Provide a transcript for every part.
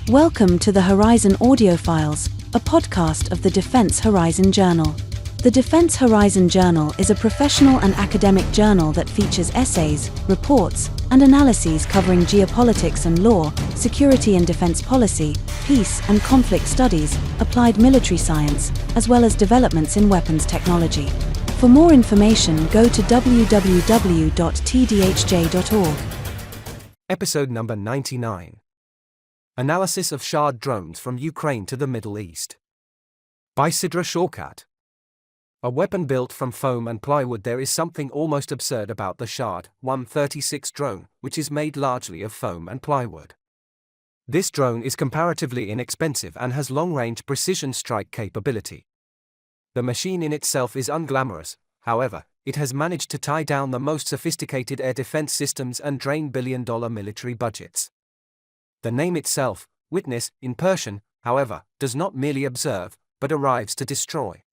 Welcome to the Horizon Audiofiles, a podcast of the Defense Horizon Journal. The Defense Horizon Journal is a professional and academic journal that features essays, reports, and analyses covering geopolitics and law, security and defense policy, peace and conflict studies, applied military science, as well as developments in weapons technology. For more information, go to www.tdhj.org. Episode number 99. Analysis of Shahed drones from Ukraine to the Middle East. By Shahed. A weapon built from foam and plywood. There is something almost absurd about the Shahed 136 drone, which is made largely of foam and plywood. This drone is comparatively inexpensive and has long-range precision strike capability. The machine in itself is unglamorous, however, it has managed to tie down the most sophisticated air defense systems and drain billion-dollar military budgets. The name itself, witness, in Persian, however, does not merely observe, but arrives to destroy.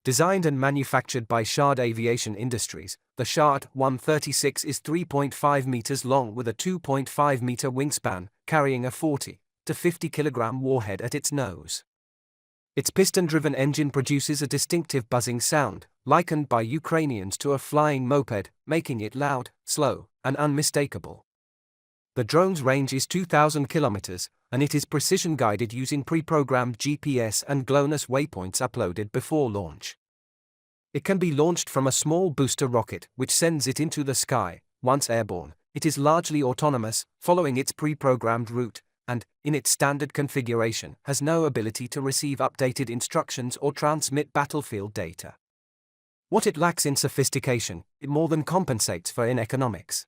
Designed and manufactured by Shahed Aviation Industries, the Shahed 136 is 3.5 meters long with a 2.5 meter wingspan, carrying a 40 to 50 kilogram warhead at its nose. Its piston-driven engine produces a distinctive buzzing sound, likened by Ukrainians to a flying moped, making it loud, slow, and unmistakable. The drone's range is 2,000 kilometers, and it is precision-guided using pre-programmed GPS and GLONASS waypoints uploaded before launch. It can be launched from a small booster rocket, which sends it into the sky. Once airborne, it is largely autonomous, following its pre-programmed route, and, in its standard configuration, has no ability to receive updated instructions or transmit battlefield data. What it lacks in sophistication, it more than compensates for in economics.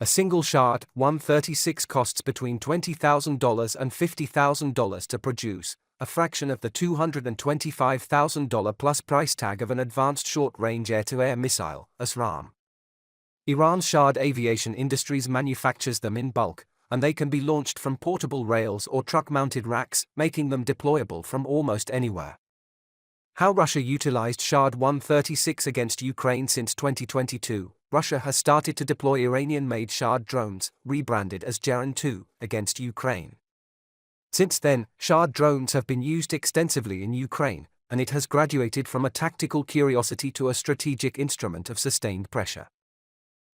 A single Shahed 136 costs between $20,000 and $50,000 to produce, a fraction of the $225,000 plus price tag of an advanced short-range air-to-air missile, ASRAAM. Iran's Shahed Aviation Industries manufactures them in bulk, and they can be launched from portable rails or truck-mounted racks, making them deployable from almost anywhere. How Russia utilized Shahed 136 against Ukraine. Since 2022, Russia has started to deploy Iranian-made Shahed drones, rebranded as Shahed-2, against Ukraine. Since then, Shahed drones have been used extensively in Ukraine, and it has graduated from a tactical curiosity to a strategic instrument of sustained pressure.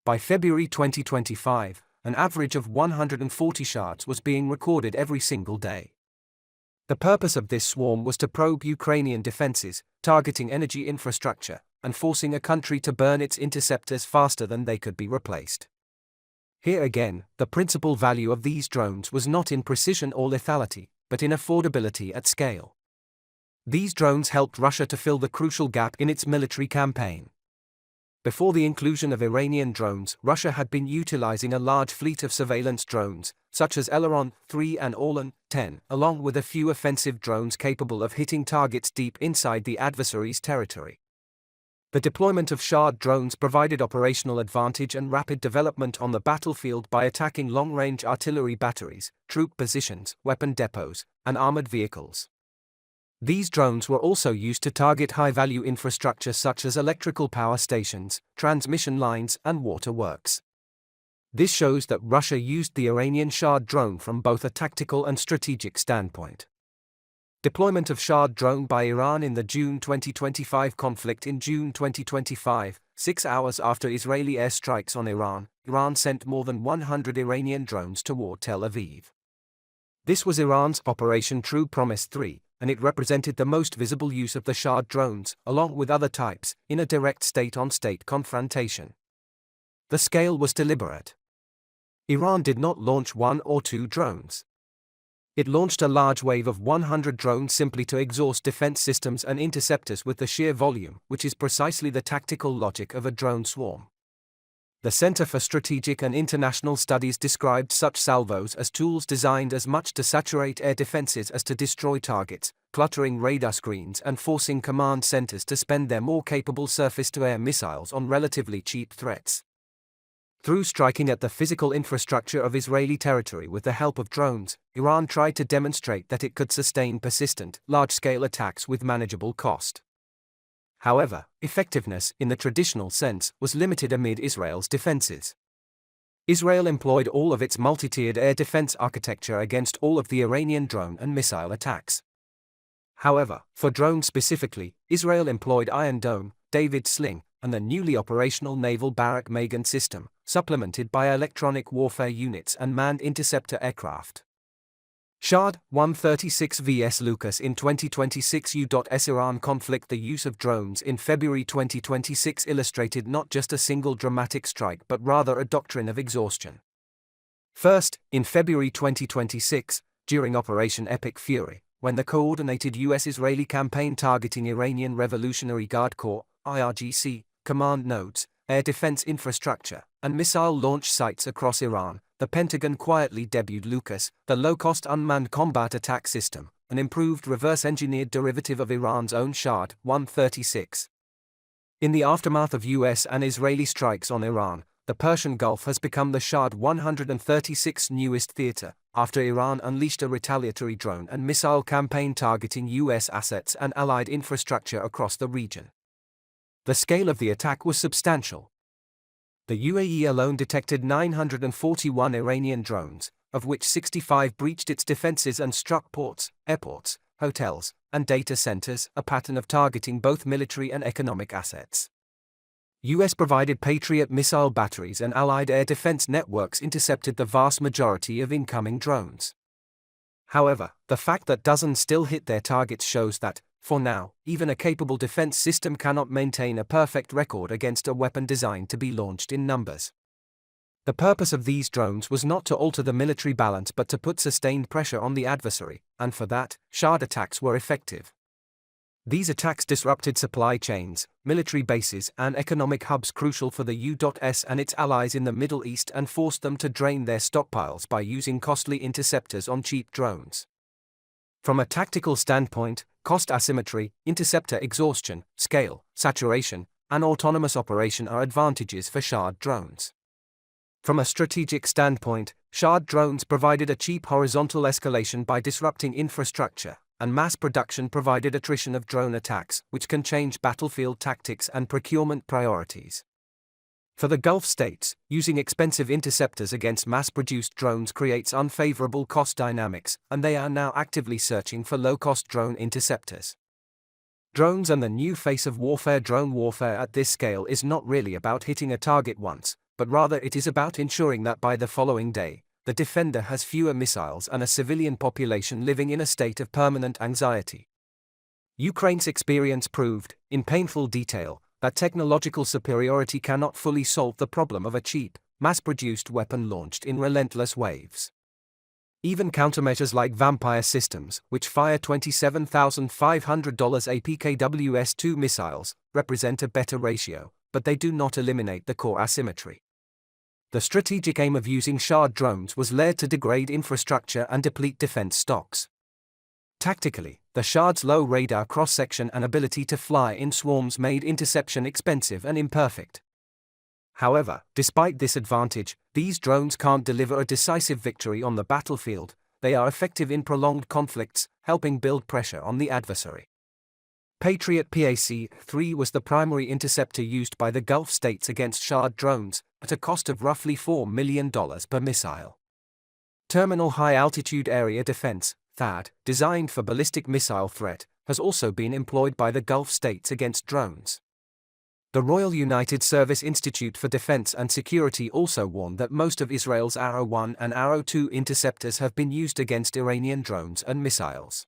By February 2025, an average of 140 Shaheds was being recorded every single day. The purpose of this swarm was to probe Ukrainian defenses, targeting energy infrastructure, and forcing a country to burn its interceptors faster than they could be replaced. Here again, the principal value of these drones was not in precision or lethality, but in affordability at scale. These drones helped Russia to fill the crucial gap in its military campaign. Before the inclusion of Iranian drones, Russia had been utilizing a large fleet of surveillance drones, such as Elron-3 and Orlan-10, along with a few offensive drones capable of hitting targets deep inside the adversary's territory. The deployment of Shahed drones provided operational advantage and rapid development on the battlefield by attacking long-range artillery batteries, troop positions, weapon depots, and armored vehicles. These drones were also used to target high-value infrastructure such as electrical power stations, transmission lines, and water works. This shows that Russia used the Iranian Shahed drone from both a tactical and strategic standpoint. Deployment of Shahed drone by Iran in the June 2025 conflict. In June 2025, 6 hours after Israeli airstrikes on Iran, Iran sent more than 100 Iranian drones toward Tel Aviv. This was Iran's Operation True Promise 3, and it represented the most visible use of the Shahed drones, along with other types, in a direct state-on-state confrontation. The scale was deliberate. Iran did not launch one or two drones. It launched a large wave of 100 drones simply to exhaust defense systems and interceptors with the sheer volume, which is precisely the tactical logic of a drone swarm. The Center for Strategic and International Studies described such salvos as tools designed as much to saturate air defenses as to destroy targets, cluttering radar screens and forcing command centers to spend their more capable surface-to-air missiles on relatively cheap threats. Through striking at the physical infrastructure of Israeli territory with the help of drones, Iran tried to demonstrate that it could sustain persistent, large-scale attacks with manageable cost. However, effectiveness, in the traditional sense, was limited amid Israel's defenses. Israel employed all of its multi-tiered air defense architecture against all of the Iranian drone and missile attacks. However, for drones specifically, Israel employed Iron Dome, David Sling, and the newly operational naval Barak Magan system, supplemented by electronic warfare units and manned interceptor aircraft. Shahed 136 vs Lucas in 2026 U.S. Iran conflict. The use of drones in February 2026 illustrated not just a single dramatic strike but rather a doctrine of exhaustion. First, in February 2026, during Operation Epic Fury, when the coordinated U.S.-Israeli campaign targeting Iranian Revolutionary Guard Corps, IRGC, command nodes, air defense infrastructure, and missile launch sites across Iran, the Pentagon quietly debuted Lucas, the low-cost unmanned combat attack system, an improved reverse-engineered derivative of Iran's own Shahed 136. In the aftermath of US and Israeli strikes on Iran, the Persian Gulf has become the Shahed 136's newest theater, after Iran unleashed a retaliatory drone and missile campaign targeting US assets and allied infrastructure across the region. The scale of the attack was substantial. The UAE alone detected 941 Iranian drones, of which 65 breached its defenses and struck ports, airports, hotels, and data centers, a pattern of targeting both military and economic assets. US-provided Patriot missile batteries and allied air defense networks intercepted the vast majority of incoming drones. However, the fact that dozens still hit their targets shows that, for now, even a capable defense system cannot maintain a perfect record against a weapon designed to be launched in numbers. The purpose of these drones was not to alter the military balance but to put sustained pressure on the adversary, and for that, Shahed attacks were effective. These attacks disrupted supply chains, military bases, and economic hubs crucial for the U.S. and its allies in the Middle East and forced them to drain their stockpiles by using costly interceptors on cheap drones. From a tactical standpoint, cost asymmetry, interceptor exhaustion, scale, saturation, and autonomous operation are advantages for Shahed drones. From a strategic standpoint, Shahed drones provided a cheap horizontal escalation by disrupting infrastructure, and mass production provided attrition of drone attacks, which can change battlefield tactics and procurement priorities. For the Gulf states, using expensive interceptors against mass-produced drones creates unfavorable cost dynamics, and they are now actively searching for low-cost drone interceptors. Drones and the new face of warfare. Drone warfare at this scale is not really about hitting a target once, but rather it is about ensuring that by the following day, the defender has fewer missiles and a civilian population living in a state of permanent anxiety. Ukraine's experience proved, in painful detail, that technological superiority cannot fully solve the problem of a cheap, mass-produced weapon launched in relentless waves. Even countermeasures like vampire systems, which fire $27,500 APKWS-2 missiles, represent a better ratio, but they do not eliminate the core asymmetry. The strategic aim of using Shahed drones was led to degrade infrastructure and deplete defense stocks. Tactically, the Shahed's low radar cross-section and ability to fly in swarms made interception expensive and imperfect. However, despite this advantage, these drones can't deliver a decisive victory on the battlefield. They are effective in prolonged conflicts, helping build pressure on the adversary. Patriot PAC-3 was the primary interceptor used by the Gulf states against Shahed drones, at a cost of roughly $4 million per missile. Terminal High-Altitude Area Defense, THAAD, designed for ballistic missile threat, has also been employed by the Gulf states against drones. The Royal United Service Institute for Defense and Security also warned that most of Israel's Arrow 1 and Arrow 2 interceptors have been used against Iranian drones and missiles.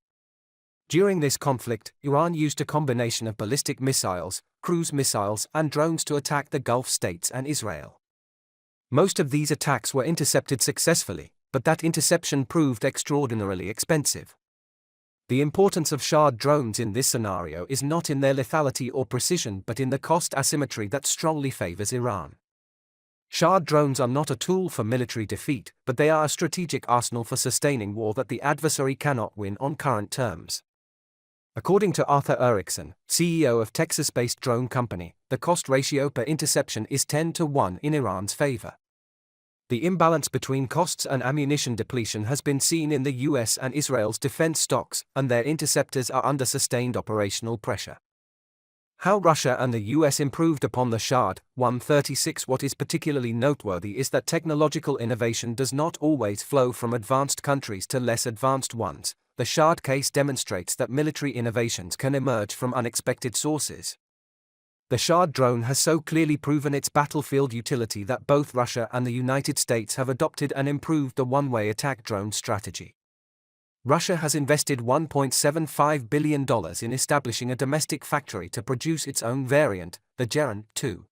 During this conflict, Iran used a combination of ballistic missiles, cruise missiles, and drones to attack the Gulf states and Israel. Most of these attacks were intercepted successfully, but that interception proved extraordinarily expensive. The importance of Shahed drones in this scenario is not in their lethality or precision but in the cost asymmetry that strongly favors Iran. Shahed drones are not a tool for military defeat, but they are a strategic arsenal for sustaining war that the adversary cannot win on current terms. According to Arthur Erickson, CEO of Texas-based drone company, the cost ratio per interception is 10-1 in Iran's favor. The imbalance between costs and ammunition depletion has been seen in the US and Israel's defense stocks, and their interceptors are under sustained operational pressure. How Russia and the US improved upon the Shahed 136. What is particularly noteworthy is that technological innovation does not always flow from advanced countries to less advanced ones. The Shahed case demonstrates that military innovations can emerge from unexpected sources. The Shahed drone has so clearly proven its battlefield utility that both Russia and the United States have adopted and improved the one-way attack drone strategy. Russia has invested $1.75 billion in establishing a domestic factory to produce its own variant, the Shahed-2.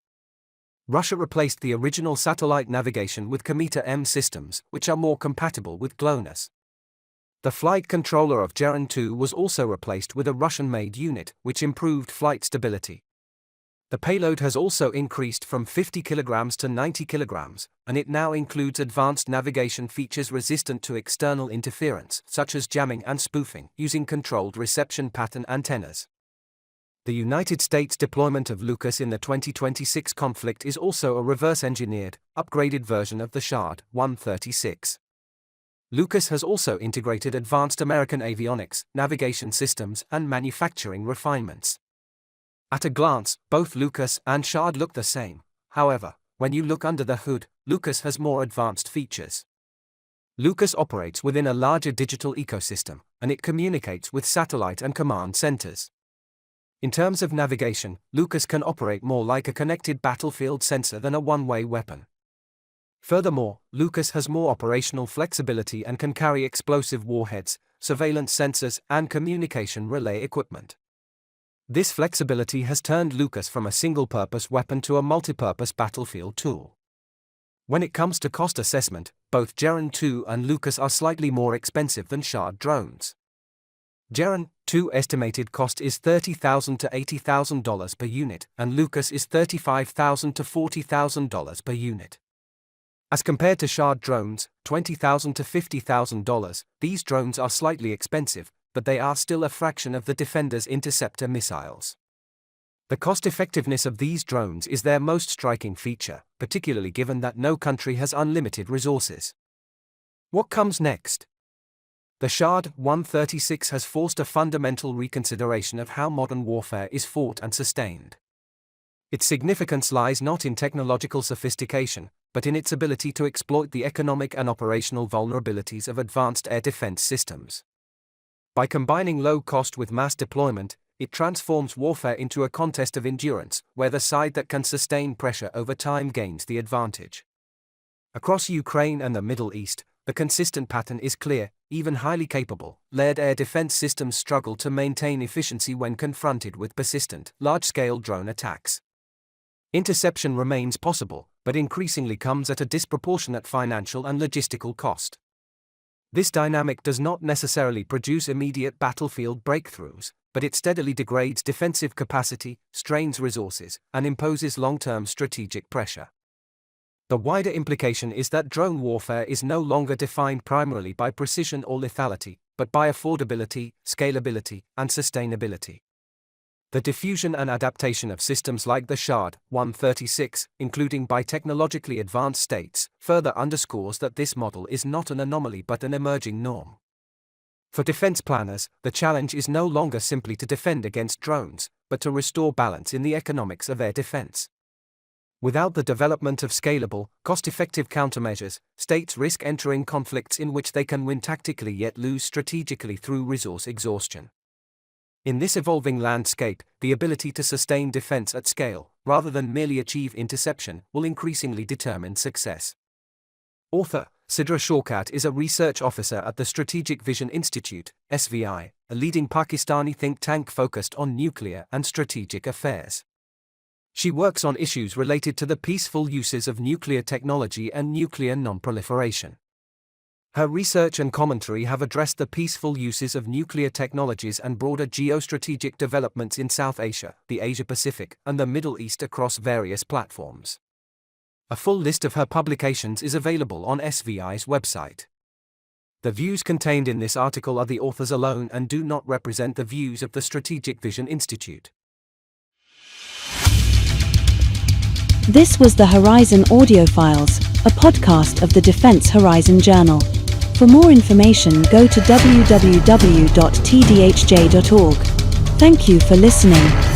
Russia replaced the original satellite navigation with Komet-M systems, which are more compatible with GLONASS. The flight controller of Shahed-2 was also replaced with a Russian-made unit, which improved flight stability. The payload has also increased from 50 kilograms to 90 kilograms, and it now includes advanced navigation features resistant to external interference, such as jamming and spoofing, using controlled reception pattern antennas. The United States deployment of Lucas in the 2026 conflict is also a reverse-engineered, upgraded version of the Shahed 136. Lucas has also integrated advanced American avionics, navigation systems, and manufacturing refinements. At a glance, both Lucas and Shahed look the same. However, when you look under the hood, Lucas has more advanced features. Lucas operates within a larger digital ecosystem, and it communicates with satellite and command centers. In terms of navigation, Lucas can operate more like a connected battlefield sensor than a one-way weapon. Furthermore, Lucas has more operational flexibility and can carry explosive warheads, surveillance sensors, and communication relay equipment. This flexibility has turned Lucas from a single-purpose weapon to a multi-purpose battlefield tool. When it comes to cost assessment, both Shahed-2 and Lucas are slightly more expensive than Shahed drones. Shahed-2 estimated cost is $30,000 to $80,000 per unit, and Lucas is $35,000 to $40,000 per unit. As compared to Shahed drones, $20,000 to $50,000, these drones are slightly expensive, but they are still a fraction of the Defender's interceptor missiles. The cost-effectiveness of these drones is their most striking feature, particularly given that no country has unlimited resources. What comes next? The Shahed 136 has forced a fundamental reconsideration of how modern warfare is fought and sustained. Its significance lies not in technological sophistication, but in its ability to exploit the economic and operational vulnerabilities of advanced air defense systems. By combining low cost with mass deployment, it transforms warfare into a contest of endurance, where the side that can sustain pressure over time gains the advantage. Across Ukraine and the Middle East, the consistent pattern is clear. Even highly capable, layered air defense systems struggle to maintain efficiency when confronted with persistent, large-scale drone attacks. Interception remains possible, but increasingly comes at a disproportionate financial and logistical cost. This dynamic does not necessarily produce immediate battlefield breakthroughs, but it steadily degrades defensive capacity, strains resources, and imposes long-term strategic pressure. The wider implication is that drone warfare is no longer defined primarily by precision or lethality, but by affordability, scalability, and sustainability. The diffusion and adaptation of systems like the Shahed 136, including by technologically advanced states, further underscores that this model is not an anomaly but an emerging norm. For defense planners, the challenge is no longer simply to defend against drones, but to restore balance in the economics of air defense. Without the development of scalable, cost-effective countermeasures, states risk entering conflicts in which they can win tactically yet lose strategically through resource exhaustion. In this evolving landscape, the ability to sustain defense at scale, rather than merely achieve interception, will increasingly determine success. Author Sidra Shawkat is a research officer at the Strategic Vision Institute, SVI, a leading Pakistani think tank focused on nuclear and strategic affairs. She works on issues related to the peaceful uses of nuclear technology and nuclear non-proliferation. Her research and commentary have addressed the peaceful uses of nuclear technologies and broader geostrategic developments in South Asia, the Asia-Pacific, and the Middle East across various platforms. A full list of her publications is available on SVI's website. The views contained in this article are the author's alone and do not represent the views of the Strategic Vision Institute. This was the Horizon Audiofiles, a podcast of the Defense Horizon Journal. For more information, go to www.tdhj.org. Thank you for listening.